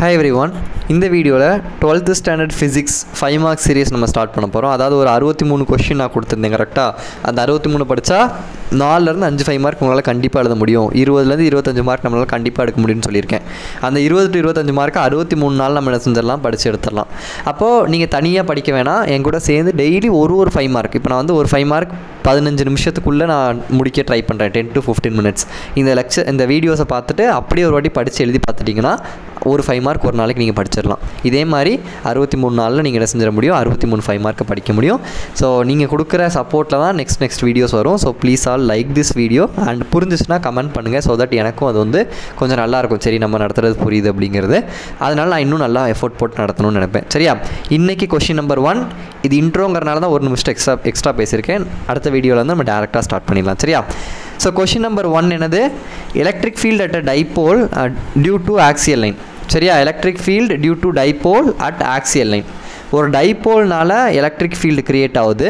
Hi everyone. இந்த வீடியோல 12th standard physics 5 mark series நம்ம ஸ்டார்ட் பண்ண போறோம். அதாவது ஒரு 63 क्वेश्चन நான் கொடுத்திருந்தேன் கரெக்ட்டா. அந்த 63 படிச்சா 4 ல இருந்து 5 5 மார்க் உங்களால கண்டிப்பா எழுத முடியும். 20 ல இருந்து 25 மார்க் நம்மளால கண்டிப்பா எடுக்க முடியும்னு சொல்லிருக்கேன். அந்த 20 to 25 மார்க் 63 நாள் நம்ம என்ன செஞ்சிரலாம் படிச்சு எடுத்துறலாம். அப்போ நீங்க தனியா படிக்க வேணாம். என் கூட சேர்ந்து டெய்லி ஒரு 5 மார்க். இப்போ நான் வந்து ஒரு 5 மார்க் 15 நிமிஷத்துக்குள்ள நான் முடிக்க ட்ரை பண்றேன். 10 to 15 minutes. இந்த லெக்சர் இந்த வீடியோஸை பார்த்துட்டு அப்படியே ஒரு வாட்டி படிச்சு எழுதி பார்த்துட்டீங்கன்னா ஒரு 5 மார்க் ஒரு நாளைக்கு நீங்க படிச்சிரலாம். இதே மாதிரி 63 நாள்ல நீங்க என்ன செஞ்சிர முடியும் 63 5 மார்க் படிக்க முடியும். சோ நீங்க கொடுக்கிற சப்போர்ட்ல தான் நெக்ஸ்ட் வீடியோஸ் வரும். So please all like this video and புரிஞ்சுச்சுனா கமெண்ட் பண்ணுங்க so that எனக்கும் அது வந்து கொஞ்சம் நல்லா இருக்கும். சரி நம்ம நடத்துறது புரியுது அப்படிங்கிறது. அதனால நான் இன்னும் நல்லா எஃபோர்ட் போட்டு நடத்தணும்னு நினைப்பேன். சரியா? இன்னைக்கு क्वेश्चन நம்பர் 1 இது இன்ட்ரோங்கறனால தான் ஒரு நிமிஷம் எக்ஸ்ட்ரா பேசியிருக்கேன். அடுத்த வீடியோல வந்து நம்ம டைரக்ட்டா ஸ்டார்ட் பண்ணிடலாம். சரியா? So question number 1 என்னது electric field at a dipole due to axial line. சரியா? electric field due to dipole at axial line. ஒரு டைபோல்னால electric field கிரியேட் ஆகுது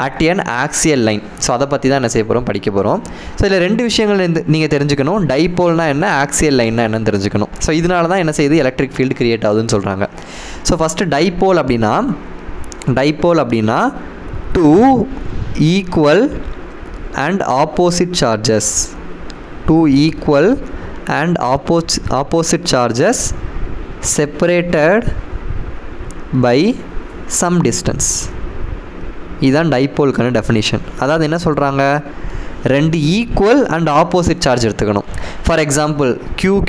at an axial line. So அதை பற்றி தான் என்ன செய்ய போகிறோம் படிக்க போகிறோம். ஸோ இதில் ரெண்டு விஷயங்கள் நீங்கள் தெரிஞ்சுக்கணும். டைபோல்னா என்ன, ஆக்சியல் லைன்னா என்னன்னு தெரிஞ்சுக்கணும். ஸோ இதனால தான் என்ன செய்யுது எலக்ட்ரிக் ஃபீல்டு கிரியேட் ஆகுதுன்னு சொல்கிறாங்க. ஸோ ஃபஸ்ட்டு டைபோல் அப்படின்னா two equal and opposite charges, two equal and opposite charges separated by some distance. இதான் டைபோல்க்கான டெஃபினிஷன். அதாவது என்ன சொல்கிறாங்க, ரெண்டு ஈக்குவல் அண்ட் ஆப்போசிட் சார்ஜ் எடுத்துக்கணும். ஃபார் எக்ஸாம்பிள்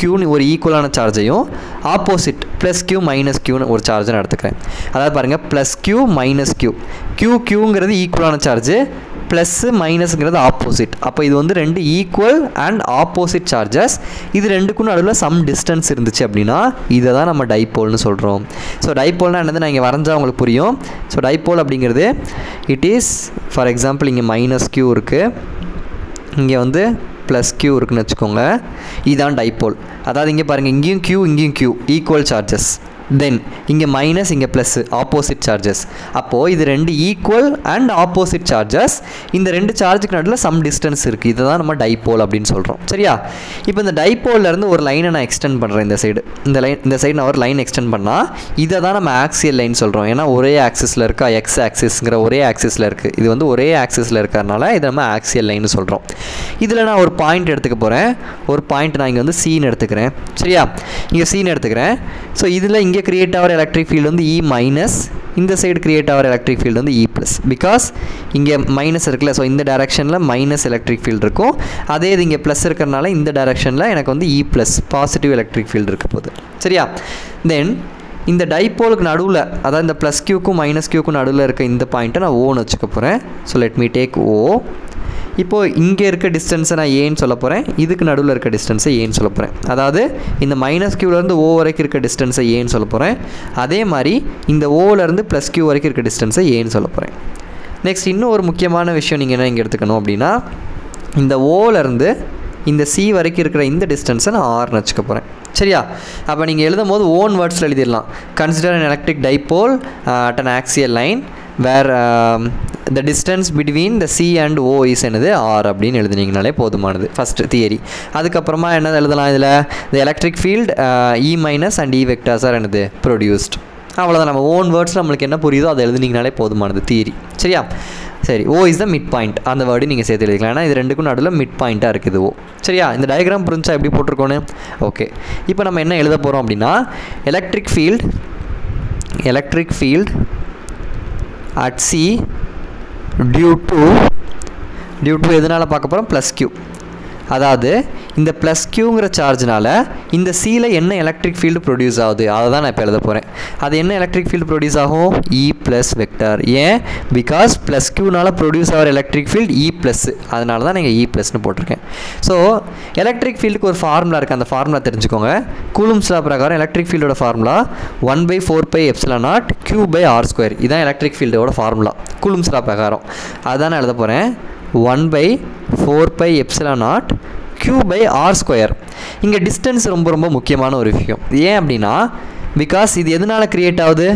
க்யூன்னு ஒரு ஈக்குவலான சார்ஜையும் ஆப்போசிட் ப்ளஸ் க்யூ மைனஸ் க்யூன்னு ஒரு சார்ஜை நான் எடுத்துக்கிறேன். அதாவது பாருங்கள் ப்ளஸ் க்யூ மைனஸ் க்யூங்கிறது ஈக்குவலான சார்ஜு, ப்ளஸ்ஸு மைனஸுங்கிறது ஆப்போசிட். அப்போ இது வந்து ரெண்டு ஈக்குவல் அண்ட் ஆப்போசிட் சார்ஜஸ். இது ரெண்டுக்கும் நடுவில் சம் டிஸ்டன்ஸ் இருந்துச்சு அப்படின்னா இதை தான் நம்ம டைபோல்னு சொல்கிறோம். ஸோ டைபோல்னால் என்னது நான் இங்கே வரைஞ்சா உங்களுக்கு புரியும். ஸோ டைபோல் அப்படிங்கிறது இட் இஸ் ஃபார் எக்ஸாம்பிள் இங்கே மைனஸ் க்யூ இருக்குது, இங்கே வந்து ப்ளஸ் க்யூ இருக்குன்னு வச்சுக்கோங்க. இதுதான் டைபோல். அதாவது இங்கே பாருங்கள் இங்கேயும் க்யூ ஈக்குவல் சார்ஜஸ், தென் இங்கே மைனஸ் இங்கே ப்ளஸ் ஆப்போசிட் சார்ஜஸ். அப்போது இது ரெண்டு ஈக்குவல் அண்ட் ஆப்போசிட் சார்ஜஸ். இந்த ரெண்டு சார்ஜுக்கு நடுவில் சம் டிஸ்டன்ஸ் இருக்குது. இதை தான் நம்ம டைபோல் அப்படின்னு சொல்கிறோம். சரியா? இப்போ இந்த டைபோல்லேருந்து ஒரு லைனை நான் எக்ஸ்டெண்ட் பண்ணுறேன். இந்த சைடு நான் ஒரு லைன் எக்ஸ்டெண்ட் பண்ணால் இதை தான் நம்ம ஆக்சியல் லைன் சொல்கிறோம். ஏன்னா ஒரே ஆக்சிஸில் இருக்கா, எக்ஸ் ஆக்சிஸ்ங்கிற ஒரே ஆக்சிஸில் இருக்குது. இது வந்து ஒரே ஆக்சிஸில் இருக்கிறதுனால இதை நம்ம ஆக்சியல் லைன்னு சொல்கிறோம். இதில் நான் ஒரு பாயிண்ட் எடுத்துக்க போகிறேன். ஒரு பாயிண்ட் நான் இங்கே வந்து சீன் எடுத்துக்கிறேன். சரியா? இங்கே சீன் எடுத்துக்கிறேன். ஸோ இதில் இங்கே கிரியேட் ஆகிற எலக்ட்ரிக் ஃபீல்டு வந்து இ மைனஸ், இந்த சைடு கிரியேட் ஆகிற எலக்ட்ரிக் ஃபீல்டு வந்து இ ப்ளஸ். பிகாஸ் இங்கே மைனஸ் இருக்குல்ல, ஸோ இந்த டைரக்ஷனில் மைனஸ் எலக்ட்ரிக் ஃபீல்டு இருக்கும். அதே இது இங்கே ப்ளஸ் இருக்கிறனால இந்த டைரக்ஷனில் எனக்கு வந்து இ ப்ளஸ் பாசிட்டிவ் எலக்ட்ரிக் ஃபீல்டு இருக்க போகுது. சரியா? தென் இந்த டைபோலுக்கு நடுவில், அதாவது இந்த ப்ளஸ் க்யூக்கும் மைனஸ் க்யூக்கும் நடுவில் இருக்க இந்த பாயிண்ட்டை நான் ஓன்னு வச்சுக்க போகிறேன். ஸோ லெட் மீ டேக் ஓ. இப்போது இங்கே இருக்க டிஸ்டன்ஸை நான் ஏன்னு சொல்ல போகிறேன், இதுக்கு நடுவில் இருக்க டிஸ்டன்ஸை ஏன்னு சொல்ல போகிறேன். அதாவது இந்த மைனஸ் க்யூலேருந்து ஓ வரைக்கும் இருக்க டிஸ்டன்ஸை ஏன்னு சொல்ல போகிறேன். அதே மாதிரி இந்த ஓலேருந்து ப்ளஸ் க்யூ வரைக்கும் இருக்க டிஸ்டன்ஸை ஏன்னு சொல்ல போகிறேன். நெக்ஸ்ட் இன்னும் ஒரு முக்கியமான விஷயம் நீங்கள் என்ன இங்கே எடுத்துக்கணும் அப்படின்னா, இந்த ஓலேருந்து இந்த சி வரைக்கும் இருக்கிற இந்த டிஸ்டன்ஸை நான் ஆர்னு வச்சுக்க போகிறேன். சரியா? அப்போ நீங்கள் எழுதும் போது ஓன் வேர்ட்ஸில் எழுதிடலாம். Consider an electric dipole at an axial line where the distance between the C and O is என்னது R அப்படின்னு எழுதுனீங்கனாலே போதுமானது. First theory. அதுக்கப்புறமா என்ன எழுதலாம் இதில், the electric field E minus and E vectors are என்னது produced. அவ்வளோதான். நம்ம ஓன் வேர்ட்ஸ் நம்மளுக்கு என்ன புரியுதோ அதை எழுதுனீங்கனாலே போதுமானது தியரி. சரியா? சரி, ஓ இஸ் த மிட் பாயிண்ட். அந்த வேர்டு நீங்கள் சேர்த்து எழுதிக்கலாம். ஏன்னா இது ரெண்டுக்கும் நடுவில் மிட் பாயிண்ட்டாக இருக்குது ஓ. சரியா? இந்த டயக்ராம் புரிஞ்சா எப்படி போட்டிருக்கோன்னு. ஓகே, இப்போ நம்ம என்ன எழுத போகிறோம் அப்படின்னா electric field at C due to எதனால் பார்க்க போகிறோம், ப்ளஸ் க்யூ. அதாவது இந்த ப்ளஸ் க்யூங்கிற சார்ஜ்னால இந்த சியில் என்ன எலக்ட்ரிக் ஃபீல்டு ப்ரொடியூஸ் ஆகுது அதை தான் நான் இப்போ எழுத போகிறேன். அது என்ன எலக்ட்ரிக் ஃபீல்டு ப்ரொடியூஸ் ஆகும், இ ப்ளஸ் வெக்டார். ஏன்? பிகாஸ் ப்ளஸ் க்யூனால் ப்ரொடியூஸ் ஆகிற எலக்ட்ரிக் ஃபீல்டு இ ப்ளஸ், அதனால தான் நீங்கள் இ ப்ளஸ்னு போட்டிருக்கேன். ஸோ எலக்ட்ரிக் ஃபீல்டுக்கு ஒரு ஃபார்முலா இருக்குது. அந்த ஃபார்முலா தெரிஞ்சுக்கோங்க. கூலும்ஸ் லா பிரகாரம் எலக்ட்ரிக் ஃபீல்டோட ஃபார்முலா 1/4πε0 Q/r². இதுதான் எலக்ட்ரிக் ஃபீல்டோட ஃபார்முலா கூலும்ஸ் லா பிரகாரம். அதுதான் நான் எழுத போகிறேன். 1/4πε0 Q/r². இங்கே டிஸ்டன்ஸ் ரொம்ப முக்கியமான ஒரு விஷயம். ஏன் அப்படின்னா பிகாஸ் இது எதனால் கிரியேட் ஆகுது,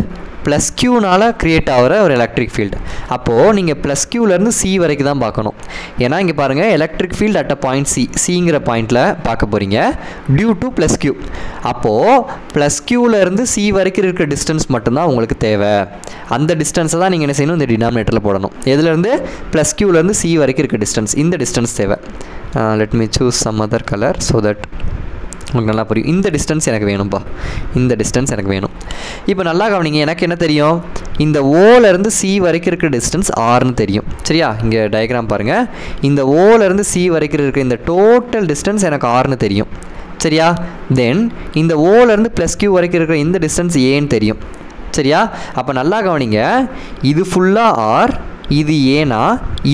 ப்ளஸ் க்யூனால் க்ரியேட் ஆகிற ஒரு எலக்ட்ரிக் ஃபீல்டு. அப்போது நீங்கள் ப்ளஸ் க்யூலேருந்து சி வரைக்கும் தான் பார்க்கணும். ஏன்னா இங்கே பாருங்கள் electric field at a point சிங்கிற பாயிண்டில் பார்க்க போகிறீங்க டியூ டு ப்ளஸ் க்யூ. அப்போது ப்ளஸ் க்யூலேருந்து சி வரைக்கும் இருக்கிற டிஸ்டன்ஸ் மட்டும்தான் உங்களுக்கு தேவை. அந்த டிஸ்டன்ஸை தான் நீங்கள் என்ன செய்யணும், இந்த டினாமினேட்டரில் போடணும். எதுலேருந்து ப்ளஸ் க்யூலேருந்து சி வரைக்கும் இருக்க டிஸ்டன்ஸ், இந்த டிஸ்டன்ஸ் தேவை. Let me choose some other colour so that உங்களுக்கு நல்லா புரியும். இந்த டிஸ்டன்ஸ் எனக்கு வேணும்ப்பா, இந்த டிஸ்டன்ஸ் எனக்கு வேணும். இப்போ நல்லா கவனிங்க, எனக்கு என்ன தெரியும், இந்த ஓலேருந்து சி வரைக்கும் இருக்கிற டிஸ்டன்ஸ் ஆர்னு தெரியும். சரியா, இங்கே டயக்ராம் பாருங்கள். இந்த ஓலேருந்து சி வரைக்கும் இருக்கிற இந்த டோட்டல் டிஸ்டன்ஸ் எனக்கு ஆர்னு தெரியும். சரியா, தென் இந்த ஓலேருந்து ப்ளஸ் க்யூ வரைக்கும் இருக்கிற இந்த டிஸ்டன்ஸ் ஏன்னு தெரியும். சரியா, அப்போ நல்லா கவனிங்க, இது ஃபுல்லாக ஆர், இது ஏன்னா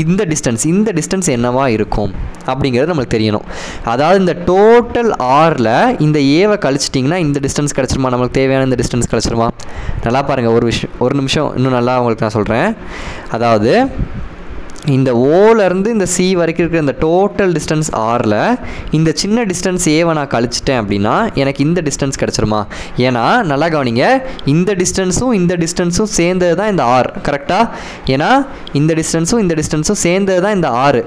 இந்த டிஸ்டன்ஸ் என்னவா இருக்கும் அப்படிங்கிறது நம்மளுக்கு தெரியணும். அதாவது இந்த டோட்டல் ஆரில் இந்த ஏவை கழிச்சிட்டிங்கன்னா இந்த டிஸ்டன்ஸ் கிடச்சிருமா, நம்மளுக்கு தேவையான இந்த டிஸ்டன்ஸ் கிடச்சிருமா? நல்லா பாருங்கள், ஒரு நிமிஷம் இன்னும் நல்லா உங்களுக்கு நான் சொல்கிறேன். அதாவது இந்த ஓலேருந்து இந்த சி வரைக்கும் இருக்கிற இந்த டோட்டல் டிஸ்டன்ஸ் ஆரில் இந்த சின்ன டிஸ்டன்ஸ் ஏவை நான் கழிச்சிட்டேன் அப்படின்னா எனக்கு இந்த டிஸ்டன்ஸ் கிடச்சிருமா? ஏன்னா நல்லா கவனிங்க, இந்த டிஸ்டன்ஸும் சேர்ந்தது தான் இந்த ஆர். கரெக்டாக? ஏன்னா இந்த டிஸ்டன்ஸும் சேர்ந்தது தான் இந்த ஆறு.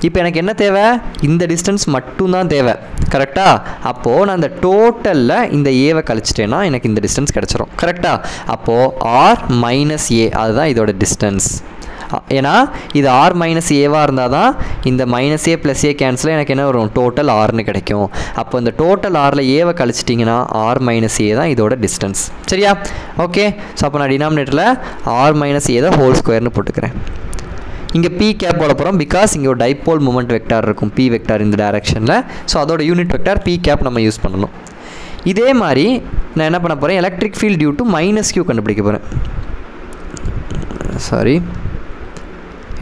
இப்போ எனக்கு என்ன தேவை, இந்த டிஸ்டன்ஸ் மட்டும்தான் தேவை. கரெக்டாக? அப்போது நான் இந்த டோட்டலில் இந்த ஏவை கழிச்சிட்டேன்னா எனக்கு இந்த டிஸ்டன்ஸ் கிடச்சிரும். கரெக்டாக? அப்போது ஆர் மைனஸ் ஏ அதுதான் இதோட டிஸ்டன்ஸ். ஏன்னா இது ஆர் மைனஸ் ஏவாக இருந்தால் தான் இந்த minus A plus A cancel எனக்கு என்ன வரும், டோட்டல் ஆர்னு கிடைக்கும். அப்போ இந்த டோட்டல் ஆரில் ஏவை கழிச்சிட்டிங்கன்னா ஆர் மைனஸ் ஏ தான் இதோட டிஸ்டன்ஸ். சரியா? ஓகே, ஸோ அப்போ நான் டினாமினேட்டரில் ஆர் மைனஸ் ஏ தான் ஹோல் ஸ்கொயர்னு போட்டுக்கிறேன். இங்கே பி கேப் போட போகிறோம், பிகாஸ் இங்கே ஒரு டைப்போல் மூமெண்ட் வெக்டார் இருக்கும், பி வெக்டார் இந்த டைரக்ஷனில். ஸோ அதோட யூனிட் வெக்டார் பி கேப் நம்ம யூஸ் பண்ணணும். இதே மாதிரி நான் என்ன பண்ண போகிறேன், electric field due to minus q கண்டுபிடிக்க போகிறேன்.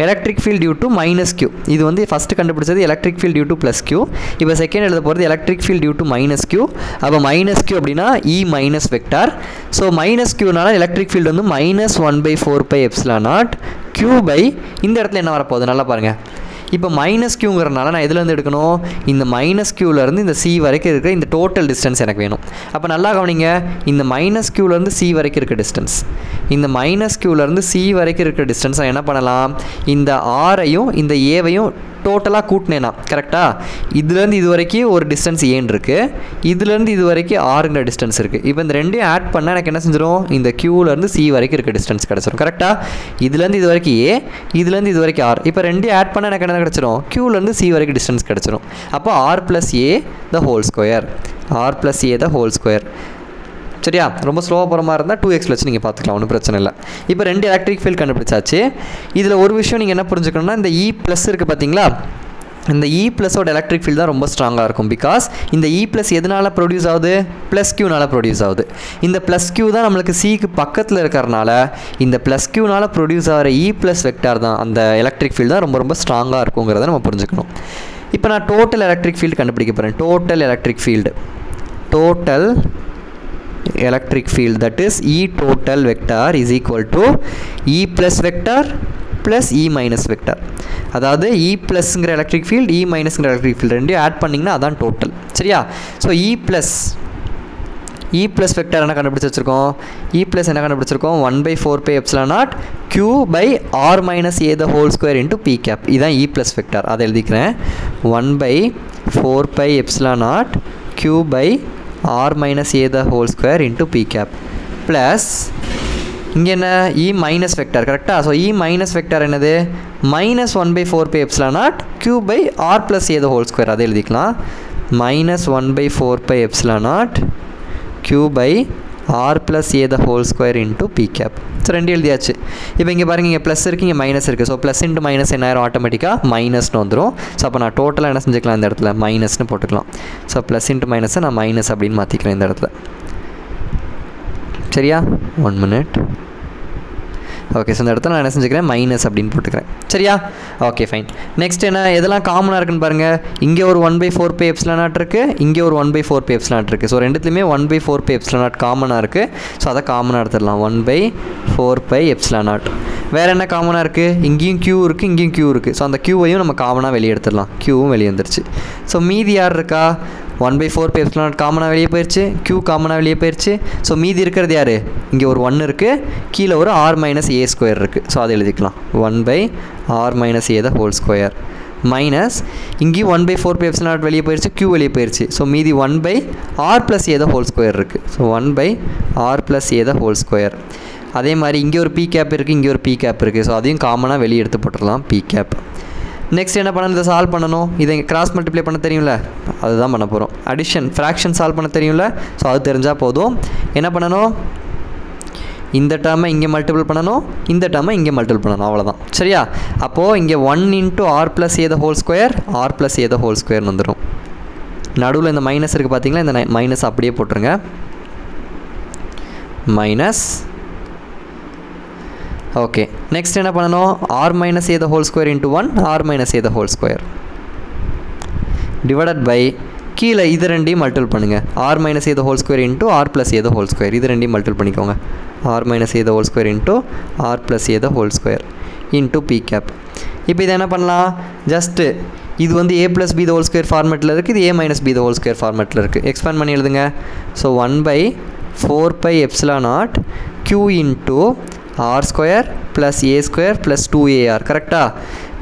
Electric field due to minus q. இது வந்து ஃபஸ்ட்டு கண்டுபிடிச்சது electric field due to plus q. இப்போ செகண்ட் எழுத போகிறது electric field due to minus q. அப்போ மைனஸ் க்யூ அப்படின்னா E minus vector. So minus க்யூனால electric field வந்து -1/4πε0 க்யூ பை இந்த இடத்துல என்ன வரப்போகுது நல்லா பாருங்கள். இப்போ மைனஸ் க்யூங்கிறனால நான் எதுலேருந்து எடுக்கணும், இந்த மைனஸ் க்யூலேருந்து இந்த சி வரைக்கும் இருக்கிற இந்த டோட்டல் டிஸ்டன்ஸ் எனக்கு வேணும். அப்போ நல்லா கவனிங்க, இந்த மைனஸ் க்யூலேருந்து சி வரைக்கும் இருக்க டிஸ்டன்ஸ், இந்த மைனஸ் க்யூலேருந்து சி வரைக்கும் இருக்கிற டிஸ்டன்ஸை என்ன பண்ணலாம், இந்த ஆரையும் இந்த ஏவையும் டோட்டலாக கூட்டினேனா. கரெக்டாக? இதுலேருந்து இது வரைக்கும் ஒரு டிஸ்டன்ஸ் ஏன் இருக்குது, இதுலேருந்து இது வரைக்கும் ஆறுங்கிற டிஸ்டன்ஸ் இருக்குது. இப்போ இந்த ரெண்டையும் ஆட் பண்ணால் எனக்கு என்ன செஞ்சிடும், இந்த க்யூலேருந்து சி வரைக்கும் இருக்க டிஸ்டன்ஸ் கிடச்சிரும். கரெக்டாக? இதுலேருந்து இது வரைக்கும் ஏ, இதுலேருந்து இது வரைக்கும் ஆர். இப்போ ரெண்டையும் ஆட் பண்ணால் எனக்கு என்ன கிடச்சிரும், க்யூலேருந்து சி வரைக்கும் டிஸ்டன்ஸ் கிடச்சிரும். அப்போ r plus a the whole square, r plus a the whole square. சரியா? ரொம்ப ஸ்லோவாக போகிற மாதிரி இருந்தால் 2x வச்சு நீங்கள் பார்த்துக்கலாம், ஒன்றும் பிரச்சனை இல்லை. இப்போ ரெண்டு எலக்ட்ரிக் ஃபீல்ட் கண்டுபிடிச்சாச்சு. இதில் ஒரு விஷயம் நீங்கள் என்ன புரிஞ்சுக்கணும்னா, இந்த இ ப்ளஸ் இருக்குது பார்த்தீங்களா, இந்த இ ப்ளஸோட எலக்ட்ரிக் ஃபீல்ட் தான் ரொம்ப ஸ்ட்ராங்காக இருக்கும். பிகாஸ் இந்த இ ப்ளஸ் எதனால் ப்ரொடியூஸ் ஆகுது, ப்ளஸ் க்யூனால் ப்ரொடியூஸ் ஆகுது. இந்த ப்ளஸ் க்யூ தான் நம்மளுக்கு சிக்கு பக்கத்தில் இருக்கிறனால இந்த ப்ளஸ் க்யூனால் ப்ரொடியூஸ் ஆகிற இ ப்ளஸ் வெக்டார் தான், அந்த எலக்ட்ரிக் ஃபீல்டு தான் ரொம்ப ரொம்ப ஸ்ட்ராங்காக இருக்குங்கிறத நம்ம புரிஞ்சுக்கணும். இப்போ நான் டோட்டல் எலக்ட்ரிக் ஃபீல்டு கண்டுபிடிக்க போகிறேன். Total electric field, that is E total vector is equal to E plus vector plus E minus vector. அதாவது E plusங்கிற எலக்ட்ரிக் ஃபீல்டு, E மைனஸ்ங்கிற எலக்ட்ரிக் ஃபீல்டு ரெண்டையும் ஆட் பண்ணிங்கன்னா அதான் டோட்டல். சரியா? ஸோ E plus வெக்டார் என்ன கண்டுபிடிச்சி வச்சுருக்கோம், E plus என்ன கண்டுபிடிச்சிருக்கோம், 1/4πε0 Q by R minus A the whole square into P cap. இதுதான் E plus வெக்டார். அதை எழுதிக்கிறேன், 1/4πε0 Q by R minus A the whole square into P cap plus இங்கே என்ன E minus vector. கரெக்டாக? So E minus vector என்னது, -1/4πε0 Q by R plus A the whole square. அதை எழுதிக்கலாம், -1/4πε0 Q by R plus A the whole square into P cap. So ரெண்டு எழுதியாச்சு. இப்போ இங்கே பாருங்கள், இங்கே ப்ளஸ் இருக்குது, இங்கே மைனஸ் இருக்குது. ஸோ ப்ளஸ் இன்ட்டு மைனஸ் என்ன ஆயிரும், ஆட்டோமேட்டிக்காக மைனஸ்னு வந்துடும். ஸோ அப்போ நான் டோட்டலாக என்ன செஞ்சுக்கலாம், இந்த இடத்துல மைனஸ்னு போட்டுக்கலாம். ஸோ ப்ளஸ் இன்ட்டு மைனஸை நான் மைனஸ் அப்படின்னு மாற்றிக்கிறேன் இந்த இடத்துல. சரியா? 1 minute. ஓகே, ஸோ இந்த இடத்துல நான் என்ன செஞ்சுக்கிறேன், மைனஸ் அப்படின்னு போட்டுக்கிறேன். சரியா? Okay, fine. நெக்ஸ்ட் என்ன, எதெல்லாம் காமனாக இருக்குன்னு பாருங்கள். இங்கே ஒரு 1/4πε0 இருக்குது, இங்கே ஒரு 1/4πε0 இருக்குது. ஸோ ரெண்டுத்துலேயுமே 1/4πε0 காமனாக இருக்குது. ஸோ அதை காமனாக எடுத்துடலாம், 1/4πε0. வேறு என்ன காமனாக இருக்குது, இங்கேயும் க்யூ இருக்குது, இங்கேயும் க்யூ இருக்குது. ஸோ அந்த க்யூவையும் நம்ம காமனாக வெளியே எடுத்துடலாம், க்யூவும் வெளியே வந்துருச்சு. ஸோ மீதி யார் இருக்கா, 1/4 பை எப்சிலான் நாட் காமனாக வெளியே போயிடுச்சு, q காமனாக வெளியே போயிடுச்சு. ஸோ மீதி இருக்கிறது யார், இங்கே ஒரு 1 இருக்குது, கீழே ஒரு r மைனஸ் a ஸ்கொயர் இருக்குது. ஸோ அதை எழுதிக்கலாம் 1/r minus a the whole square minus இங்கேயும் 1/4 பை எப்சிலான் நாட் வெளியே போயிடுச்சு, q வெளியே போயிடுச்சு. ஸோ மீதி 1/r plus a the whole square இருக்குது. So 1/r plus a the whole square. அதே மாதிரி இங்கே ஒரு p கேப் இருக்குது, இங்கே ஒரு p கேப் இருக்குது. ஸோ அதையும் காமனாக வெளியே எடுத்து போட்டுடலாம் p கேப். நெக்ஸ்ட் என்ன பண்ணணும், இதை சால்வ் பண்ணணும். இதை கிராஸ் மல்டிப்ளை பண்ண தெரியும்ல, அதுதான் பண்ண போகிறோம். அடிஷன் ஃப்ராக்ஷன் சால்வ் பண்ண தெரியும்ல, ஸோ அது தெரிஞ்சால் போதும். என்ன பண்ணணும், இந்த டேர்மை இங்கே மல்டிபிள் பண்ணணும், இந்த டேர்மை இங்கே மல்டிபிள் பண்ணணும், அவ்வளோதான். சரியா? அப்போது இங்கே 1 × r + a the whole square, r + a the whole ஸ்கொயர்னு வந்துடும். நடுவில் இந்த மைனஸ் இருக்குது பார்த்தீங்களா, இந்த மைனஸ் அப்படியே போட்டுருங்க. மைனஸ். ஓகே, நெக்ஸ்ட் என்ன பண்ணணும், r - a the whole square × 1 r - a the whole square divided by கீழே இது ரெண்டையும் மல்டிபிள் பண்ணுங்கள். r - a the whole square × r + a the whole square இது ரெண்டையும் மல்டிபிள் பண்ணிக்கோங்க. r - a the whole square × r + a the whole square into p cap. இப்போ இதை என்ன பண்ணலாம், ஜஸ்ட்டு இது வந்து a + b the whole square ஃபார்மேட்டில் இருக்குது, இது a - b the whole square ஃபார்மேட்டில் இருக்குது. எக்ஸ்பேண்ட் பண்ணி எழுதுங்க. So 1/4 by epsilon naught q × r square plus a square plus 2ar. கரெக்டாக?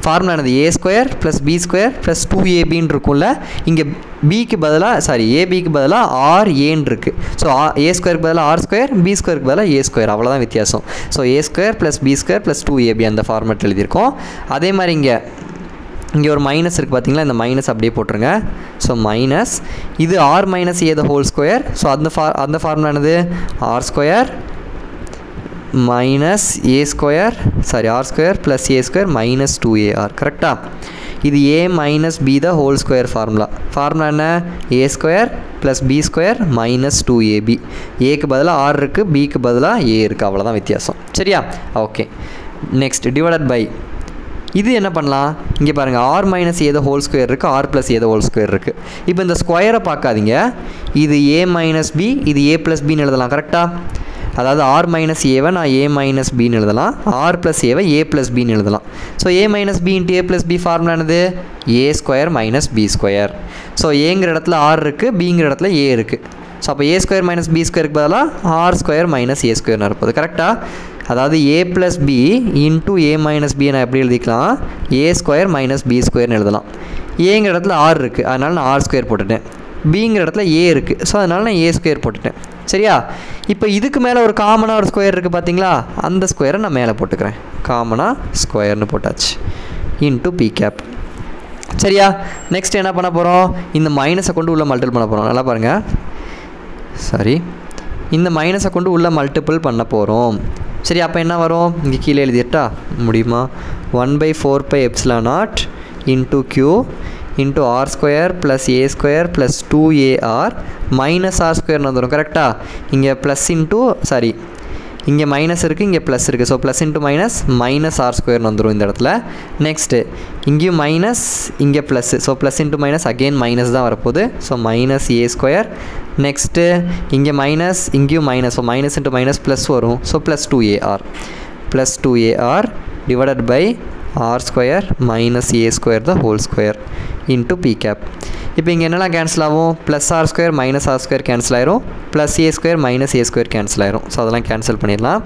ஃபார்முலா என்னது, a square plus b square plus 2ab இருக்கும்ல. இங்கே பிக்கு பதிலாக ஏபிக்கு பதிலாக r இருக்குது. ஸோ a ஸ்கொயருக்கு பதிலாக r ஸ்கொயர், b ஸ்கொயருக்கு பதிலாக a ஸ்கொயர், அவ்வளோதான் வித்தியாசம். So a square plus b square plus 2ab அந்த ஃபார்மேட் எழுதியிருக்கோம். அதே மாதிரி இங்கே ஒரு மைனஸ் இருக்குது பார்த்தீங்களா, இந்த மைனஸ் அப்படியே போட்டுருங்க. ஸோ மைனஸ் இது r - a the whole square. So அந்த ஃபார்முலா என்னது, r square minus a square r square plus a square minus 2ar. கரெக்டாக? இது a - b the whole square formula என்ன, a square plus b square minus 2ab. ஏக்கு பதிலாக r இருக்குது, பிக்கு பதிலாக a இருக்குது, அவ்வளோதான் வித்தியாசம். சரியா? ஓகே, நெக்ஸ்ட் டிவைடட் பை இது என்ன பண்ணலாம், இங்கே பாருங்கள் r - a the whole square இருக்குது, r + a the whole square இருக்குது. இப்போ இந்த ஸ்கொயரை பார்க்காதீங்க, இது a - b, இது a + bன்னு எழுதலாம். கரெக்டாக? அதாவது r - a நான் a - bன்னு எழுதலாம், r + a a + bன்னு எழுதலாம். So a - b × a + b formula என்னது, a square minus b square. So ஏங்கிற இடத்துல r இருக்குது, பிங்கிற இடத்துல a இருக்குது. ஸோ அப்போ a ஸ்கொயர் மைனஸ் b ஸ்கொயருக்கு பதிலாக r ஸ்கொயர் மைனஸ் a ஸ்கொயர்னு இருப்பது. கரெக்டாக? அதாவது a + b × a - b நான் எப்படி எழுதிக்கலாம், a ஸ்கொயர் மைனஸ் b ஸ்கொயர்னு எழுதலாம். ஏங்கிற இடத்துல r இருக்குது, அதனால் நான் r ஸ்கொயர் போட்டுட்டேன். பிங்கிற இடத்துல a இருக்குது, ஸோ அதனால் நான் a ஸ்கொயர் போட்டுட்டேன். சரியா? இப்போ இதுக்கு மேலே ஒரு காமனாக ஒரு ஸ்கொயர் இருக்குது பார்த்தீங்களா, அந்த ஸ்கொயரை நான் மேலே போட்டுக்கிறேன். காமனாக ஸ்கொயர்னு போட்டாச்சு இன்ட்டு p கேப். சரியா? நெக்ஸ்ட் என்ன பண்ண போகிறோம், இந்த மைனஸை கொண்டு உள்ளே மல்டிபிள் பண்ண போகிறோம். நல்லா பாருங்கள். இந்த மைனஸை கொண்டு உள்ளே மல்டிபிள் பண்ண போகிறோம். சரி, அப்போ என்ன வரும், இங்கே கீழே எழுதிட்டா முடியுமா, 1/4 by epsilon naught into q into r square plus a square plus 2ar minus r ஸ்கொயர்னு வந்துடும். கரெக்டாக? இங்கே ப்ளஸ் இன்ட்டு இங்கே மைனஸ் இருக்குது, இங்கே ப்ளஸ் இருக்குது. So plus into minus r ஸ்கொயர்னு வந்துடும் இந்த இடத்துல. நெக்ஸ்ட்டு இங்கேயும் மைனஸ், இங்கே plus. So plus into minus again minus தான் வரப்போகுது. So minus a square. Next இங்கே மைனஸ், இங்கேயும் minus. So minus into minus plus வரும். So plus 2ar divided by r square minus a square the whole square into p cap. இப்போ இங்கே என்னெல்லாம் cancel ஆகும், plus r square minus r square cancel ஆயிரும், plus a square minus a square cancel ஆயிரும். So அதெல்லாம் cancel பண்ணிடலாம்.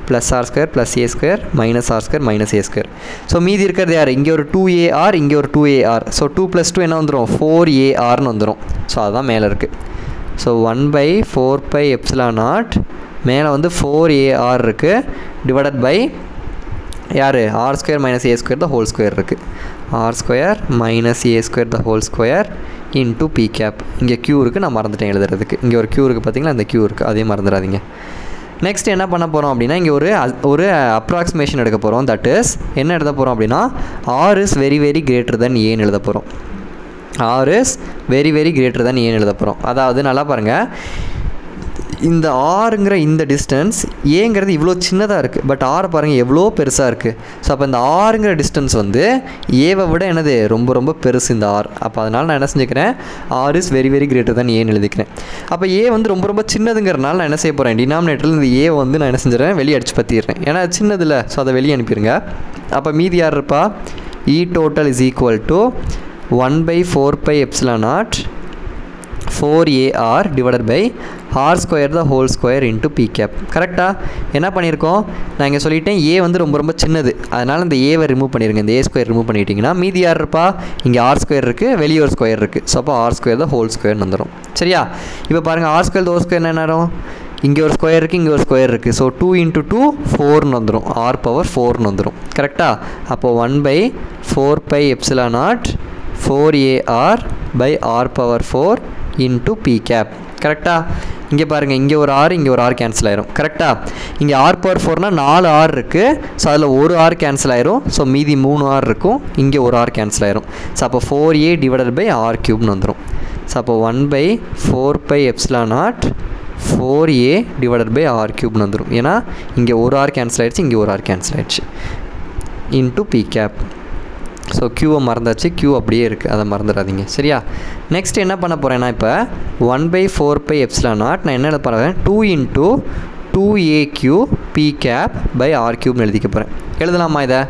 Plus r square plus a square minus r square minus a square. So மீதி இருக்கிறது யார், இங்கே ஒரு 2ar, இங்கே ஒரு 2ar. ஸோ 2 + 2 என்ன வந்துடும், 4arன்னு வந்துடும். ஸோ அதுதான் மேலே இருக்குது. ஸோ 1/4 பை எப்சிலான் நாட் மேலே வந்து 4ar இருக்குது டிவைடட் பை யார், r square minus a square the whole square இருக்குது. r square minus a square the whole square into p cap. இங்கே q இருக்குது, நான் மறந்துட்டேன் எழுதுறதுக்கு. இங்கே ஒரு q இருக்குது பார்த்தீங்களா, இந்த q இருக்குது, அதே மறந்துடாதீங்க. நெக்ஸ்ட் என்ன பண்ண போகிறோம் அப்படின்னா, இங்கே ஒரு அப்ராக்சிமேஷன் எடுக்க போகிறோம். தட் இஸ் என்ன எழுத போகிறோம் அப்படின்னா, r is very very greater than ஏன்னு எழுத போகிறோம். r is very very greater than ஏன்னு எழுத போகிறோம். அதாவது நல்லா பாருங்கள், இந்த ஆறுங்கிற இந்த டிஸ்டன்ஸ் ஏங்கிறது இவ்வளோ சின்னதாக இருக்குது, பட் ஆர் பாருங்கள் எவ்வளோ பெருசாக இருக்குது. ஸோ அப்போ இந்த ஆறுங்கிற டிஸ்டன்ஸ் வந்து ஏவை விட என்னது ரொம்ப ரொம்ப பெருசு இந்த ஆர். அப்போ அதனால் நான் என்ன செஞ்சுக்கிறேன், R is very very greater தான் ஏன்னு எழுதிக்கிறேன். அப்போ ஏ வந்து ரொம்ப ரொம்ப சின்னதுங்கிறனால நான் என்ன செய்ய போகிறேன், டினாமினேட்டரில் இந்த ஏ வந்து நான் என்ன செஞ்சிடறேன், வெளியே அடிச்சு பற்றிடுறேன். ஏன்னா சின்னதில்லை, ஸோ அதை வெளியே அனுப்பிடுங்க. அப்போ மீதி யார் இருப்பா, இ total is equal to 1/4 by epsilon naught 4ar divided by r square the whole square into p cap. கரெக்டாக என்ன பண்ணியிருக்கோம், நான் இங்கே சொல்லிட்டேன் a வந்து ரொம்ப ரொம்ப சின்னது, அதனால் இந்த ஏவை ரிமூவ் பண்ணிடுங்க. இந்த a ஸ்கொயர் ரிமூவ் பண்ணிட்டீங்கன்னா மீதி யார் இருப்பா, இங்கே r ஸ்கொயர் இருக்குது, வெளியே ஒரு ஸ்கொயர் இருக்குது. ஸோ அப்போ r square the whole square வந்துடும். சரியா, இப்போ பாருங்கள் r square the whole square என்ன வரும், இங்கே ஒரு ஸ்கொயர் இருக்குது, இங்கே ஒரு ஸ்கொயர் இருக்குது. ஸோ 2 into 2 4ன்னு வந்துடும், r பவர் 4ன்னு வந்துடும். கரெக்டாக, அப்போ 1/4 pi epsilon naught 4ar by r power 4 into p cap. கரெக்டாக, இங்கே பாருங்கள், இங்கே ஒரு r, இங்கே ஒரு r கேன்சல் ஆயிரும். கரெக்டாக, இங்கே r பவர் 4னா 4 r இருக்குது. ஸோ அதில் ஒரு r கேன்சல் ஆயிரும். ஸோ மீதி 3 r இருக்கும், இங்கே ஒரு r கேன்சல் ஆயிரும். ஸோ அப்போ 4a divided by r cube வந்துடும். ஸோ அப்போ 1/4 pi epsilon naught 4a divided by r cube வந்துடும். ஏன்னா இங்கே ஒரு r கேன்சல் ஆயிடுச்சு, இங்கே ஒரு r கேன்சல் ஆயிடுச்சு. Into p cap. ஸோ க்யூவை மறந்தாச்சு, க்யூ அப்படியே இருக்குது, அதை மறந்துடாதீங்க. சரியா, நெக்ஸ்ட் என்ன பண்ண போகிறேன்னா, இப்போ 1/4 pi epsilon naught நான் என்ன எழுத போகிறேன், 2 into 2aq p cap by r cube எழுதிக்க போகிறேன். எழுதலாமா இதை?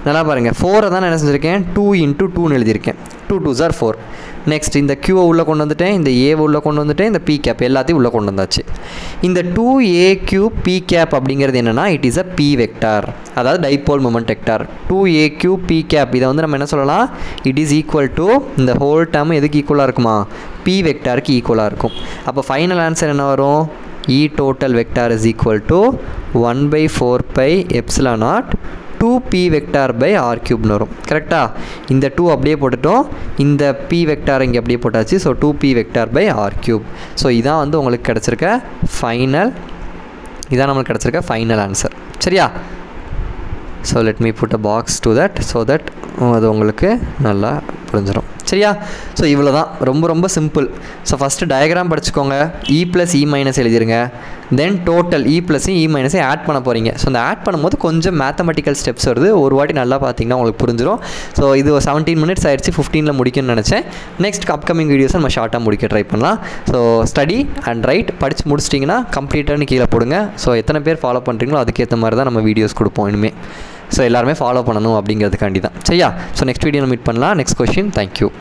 நல்லா பாருங்கள், 4 தான் நான் என்ன செஞ்சுருக்கேன், 2 into 2ன்னு எழுதியிருக்கேன். 2 2s are 4. நெக்ஸ்ட் இந்த க்யூவை உள்ளே கொண்டு வந்துட்டேன், இந்த ஏவை உள்ளே கொண்டு வந்துட்டேன், இந்த பி கேப் எல்லாத்தையும் உள்ளே கொண்டு வந்தாச்சு. இந்த 2aq p cap அப்படிங்கிறது என்னென்னா, it is a p vector, அதாவது dipole moment vector. 2aq p cap இதை வந்து நம்ம என்ன சொல்லலாம், இட் இஸ் ஈக்குவல் டு இந்த ஹோல் டேர்ம் எதுக்கு ஈக்குவலாக இருக்குமா, p வெக்டாருக்கு ஈக்குவலாக இருக்கும். அப்போ ஃபைனல் ஆன்சர் என்ன வரும், E total vector is equal to 1/4 pi epsilon naught 2p vector by r cube வரும். கரெக்டாக, இந்த 2 அப்படியே போட்டுட்டோம், இந்த p வெக்டார் இங்கே அப்படியே போட்டாச்சு. So 2p vector by r cube. So இதான் வந்து உங்களுக்கு கிடச்சிருக்க ஃபைனல், இதான் நம்மளுக்கு கிடச்சிருக்க ஃபைனல் ஆன்சர். சரியா, so let me put a box to that, so that அது உங்களுக்கு நல்லா புரிஞ்சிடும். சரியா, ஸோ இவ்வளோ தான், ரொம்ப ரொம்ப சிம்பிள். ஸோ ஃபஸ்ட்டு டயக்ராம் படிச்சுக்கோங்க, இ ப்ளஸ் இ மைனஸ் எழுதிருங்க. தென் டோட்டல் இ ப்ளஸையும் இ மைனஸையும் ஆட் பண்ண போகிறீங்க. ஸோ அந்த ஆட் பண்ணும்போது கொஞ்சம் மேத்தமெட்டிக்கல் ஸ்டெப்ஸ் வருது, ஒரு வாட்டி நல்லா பார்த்தீங்கன்னா உங்களுக்கு புரிஞ்சிடும். ஸோ இது 17 minutes ஆயிடுச்சு, 15ல் முடிக்கணும்னு நினச்சேன். நெக்ஸ்ட் அப்கமிங் வீடியோஸை நம்ம ஷார்ட்டாக முடிக்க ட்ரை பண்ணலாம். ஸோ ஸ்டடி அண்ட் ரைட் படித்து முடிச்சிட்டிங்கன்னா கம்ப்ளீட்டானு கீழே போடுங்க. ஸோ எத்தனை பேர் ஃபாலோ பண்ணுறீங்களோ அதுக்கேற்ற மாதிரி தான் நம்ம வீடியோஸ் கொடுப்போம் இனிமேல். ஸோ எல்லாருமே ஃபாலோ பண்ணணும் அப்படிங்கிறதுக்காண்டி தான். சரியா, ஸோ நெக்ஸ்ட் வீடியோவில் மீட் பண்ணலாம். Next question. தேங்க்யூ.